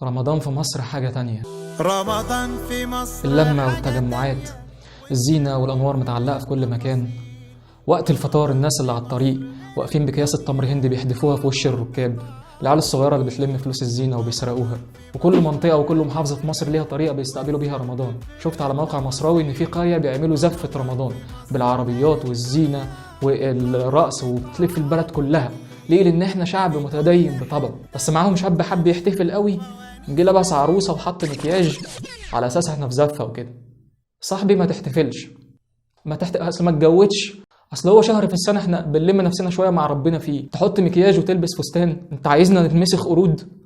رمضان في مصر حاجة تانية. رمضان في مصر اللمة والتجمعات، الزينة والأنوار متعلقة في كل مكان. وقت الفطار الناس اللي على الطريق واقفين بأكياس التمر هندي بيحدفوها في وش الركاب، العيال الصغيرة اللي بتلم فلوس الزينة وبيسرقوها. وكل منطقة وكل محافظة في مصر ليها طريقة بيستقبلوا بيها رمضان. شفت على موقع مصراوي إن في قرية بيعملوا زفة رمضان بالعربيات والزينة والرقص وبتلف البلد كلها. ليه؟ لأن إحنا شعب متدين بطبعه، بس معاهم شاب حب يحتفل قوي، جه لبس عروسة وحط مكياج على أساس إحنا في زفة وكده. صاحبي ما تحتفلش، أصل ما تجودش، اصل هو شهر في السنه احنا بنلم نفسنا شويه مع ربنا فيه، تحط مكياج وتلبس فستان؟ انت عايزنا نتمسخ قرود؟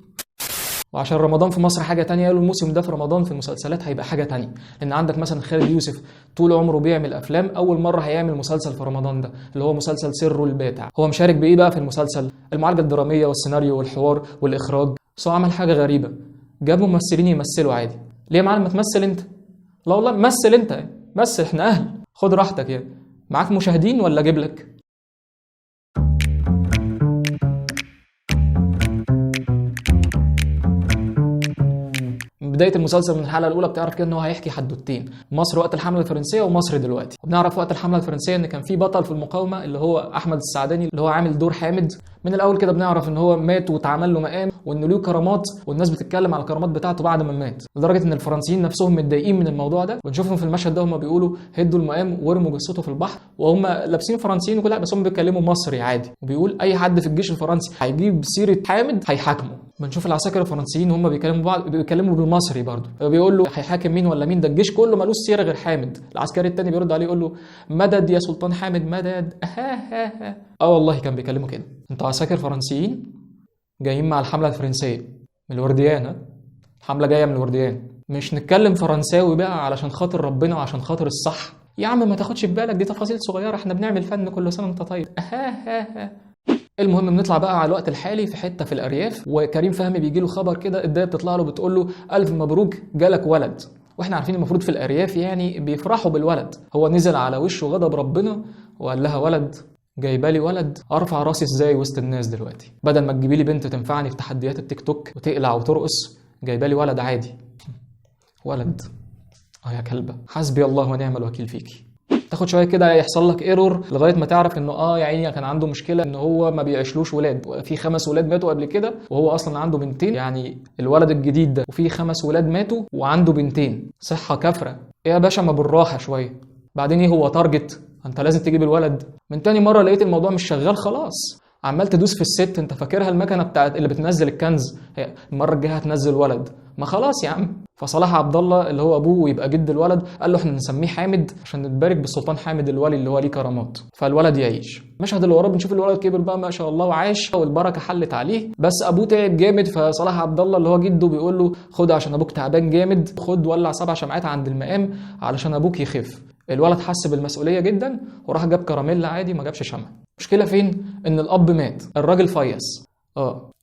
وعشان رمضان في مصر حاجه تانية، قالوا الموسم ده في رمضان في المسلسلات هيبقى حاجه تانية، لان عندك مثلا خالد يوسف طول عمره بيعمل افلام، اول مره هيعمل مسلسل في رمضان ده اللي هو مسلسل سره الباتع. هو مشارك بايه بقى في المسلسل؟ المعالجه الدراميه والسيناريو والحوار والاخراج. بس هو عمل حاجه غريبه، جاب ممثلين يمثلوا عادي. ليه يا معلم ما تمثل انت؟ لا والله مثل انت، مثل، احنا اهل، خد راحتك يعني. معاك مشاهدين ولا اجيب لك؟ بدايه المسلسل من الحلقه الاولى بتعرف كده ان هو هيحكي حدوتين، مصر وقت الحمله الفرنسيه ومصر دلوقتي. وبنعرف وقت الحمله الفرنسيه ان كان في بطل في المقاومه اللي هو احمد السعداني اللي هو عامل دور حامد. من الاول كده بنعرف ان هو مات واتعمل له مقام وانه له كرامات، والناس بتتكلم على الكرامات بتاعته بعد ما مات، لدرجه ان الفرنسيين نفسهم متضايقين من الموضوع ده. ونشوفهم في المشهد ده هم بيقولوا هدوا المقام ورموا جثته في البحر، وهم لابسين فرنسيين وكل حاجه، بس هم بيتكلموا مصري عادي. وبيقول اي حد في الجيش الفرنسي هيجيب سيره حامد هيحاكمه. بنشوف العساكر الفرنسيين هم بيكلموا بعض بيتكلموا بالمصري برضه، بيقول له هيحاكم مين ولا مين، ده الجيش كله مالوش سيره غير حامد. العسكري التاني بيرد عليه يقول له مدد يا سلطان حامد مدد. والله كان بيكلموا كده. انتوا عساكر فرنسيين جايين مع الحمله الفرنسيه من الورديان، ها؟ الحمله جايه من الورديان. مش نتكلم فرنساوي بقى علشان خاطر ربنا وعشان خاطر الصح يا عم، ما تاخدش في بالك، دي تفاصيل صغيره، احنا بنعمل فن، كل سنه وانت طيب. المهم بنطلع بقى على الوقت الحالي في حته في الارياف، وكريم فهمي بيجي له خبر كده، الدايه بتطلع له بتقول له الف مبروك جالك ولد. واحنا عارفين المفروض في الارياف يعني بيفرحوا بالولد. هو نزل على وشه غضب ربنا وقال لها ولد؟ جايبالي ولد؟ ارفع راسي ازاي وسط الناس دلوقتي؟ بدل ما تجيبي لي بنت تنفعني في تحديات التيك توك وتقلع وترقص، جايبالي ولد عادي. ولد يا كلبه، حسبي الله ونعم الوكيل فيكي. تاخد شويه كده يحصل لك ايرور لغايه ما تعرف انه يا عيني كان عنده مشكله ان هو ما بيعيشلوش ولاد، في 5 ولاد ماتوا قبل كده وهو اصلا عنده بنتين، يعني الولد الجديد ده وفي 5 ولاد ماتوا وعنده بنتين، صحه كافره. ايه يا باشا ما بالراحه شويه. بعدين ايه هو تارجت؟ انت لازم تجيب الولد. من تاني مره لقيت الموضوع مش شغال خلاص، عمال تدوس في الست، انت فاكرها المكنه بتاعت اللي بتنزل الكنز، هي المره الجايه هتنزل ولد. ما خلاص يا عم. فصلاح عبد الله اللي هو ابوه ويبقى جد الولد قال له احنا نسميه حامد عشان نتبارك بالسلطان حامد الولي اللي هو ليه كرامات، فالولد يعيش. المشهد اللي وراه بنشوف الولد كبر بقى ما شاء الله وعاش والبركه حلت عليه، بس ابوه تعب جامد، فصلاح عبد الله اللي هو جده بيقول له خد عشان ابوك تعبان جامد، خد ولع 7 شمعات عند المقام علشان ابوك يخف. الولد حس بالمسؤوليه جدا وراح جاب كراميلا عادي، ما جابش شمع. المشكله فين؟ ان الاب مات، الراجل فيص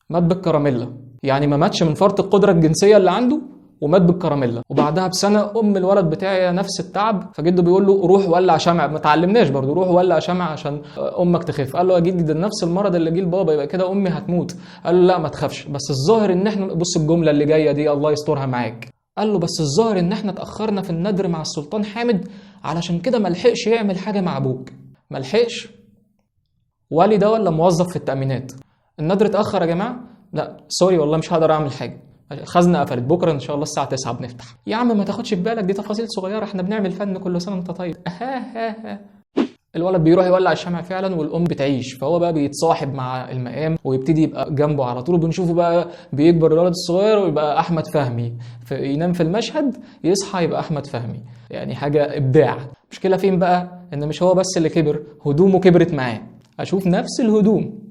مات بالكراميلا، يعني ما ماتش من فرط القدره الجنسيه اللي عنده ومات بالكراميلا. وبعدها بسنه ام الولد بتاعي نفس التعب، فجده بيقول له روح ولع شمع، ما تعلمناش برضه، روح ولع شمع عشان امك تخف. قال له اكيد ده نفس المرض اللي جه لبابا، يبقى كده امي هتموت. قال له لا ما تخافش، بس الظاهر ان احنا، بص الجمله اللي جايه دي الله يسترها معاك، قال له بس الظاهر ان احنا اتاخرنا في الندر مع السلطان حامد علشان كده ما لحقش يعمل حاجه مع ابوك. ما لحقش؟ ولي ده ولا موظف في التامينات؟ الندر اتاخر يا جماعه؟ لا سوري والله مش هقدر اعمل حاجه، خزنه قفلت، بكره ان شاء الله الساعه 9 بنفتح. يا عم ما تاخدش في بالك، دي تفاصيل صغيره، احنا بنعمل فن، كل سنه وانت طيب. الولد بيروح يولع الشمع فعلا والام بتعيش، فهو بقى بيتصاحب مع المقام ويبتدي يبقى جنبه على طول. وبنشوفه بقى بيكبر الولد الصغير ويبقى احمد فهمي، ينام في المشهد يصحى يبقى احمد فهمي، يعني حاجه ابداع. المشكله فين بقى؟ ان مش هو بس اللي كبر، هدومه كبرت معاه، اشوف نفس الهدوم.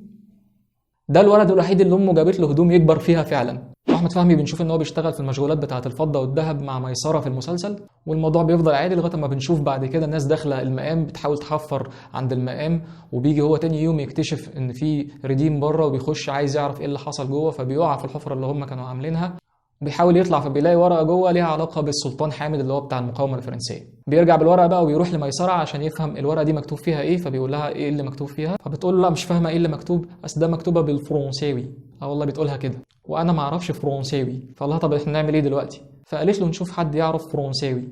ده الولد الوحيد اللي امه جابت له هدوم يكبر فيها فعلا. احمد فهمي بنشوف ان هو بيشتغل في المشغولات بتاعه الفضه والذهب مع ميسره في المسلسل، والموضوع بيفضل عادي لغايه ما بنشوف بعد كده الناس داخله المقام بتحاول تحفر عند المقام، وبيجي هو تاني يوم يكتشف ان في ريديم بره وبيخش عايز يعرف ايه اللي حصل جوه، فبيقع في الحفره اللي هم كانوا عاملينها، بيحاول يطلع فبيلاقي ورقه جوه ليها علاقه بالسلطان حامد اللي هو بتاع المقاومه الفرنسيه. بيرجع بالورقه بقى وبيروح لميسره عشان يفهم الورقه دي مكتوب فيها ايه، فبيقول لها ايه اللي مكتوب فيها، فبتقول له لا مش فاهمه ايه اللي مكتوب، اصل ده مكتوبه بالفرنساوي. والله بتقولها كده، وانا ما اعرفش فرنساوي. فقال لها طب احنا نعمل ايه دلوقتي؟ فقالت له نشوف حد يعرف فرنساوي.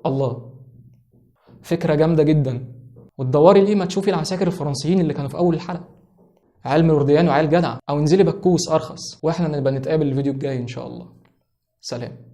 الله، فكره جامده جدا. وتدوري ليه ما تشوفي العساكر الفرنسيين اللي كانوا في اول الحلقه، عيال مرديان وعيال جدع، او انزلي بكوس ارخص. واحنا نبقى نتقابل الفيديو الجاي ان شاء الله. سلام.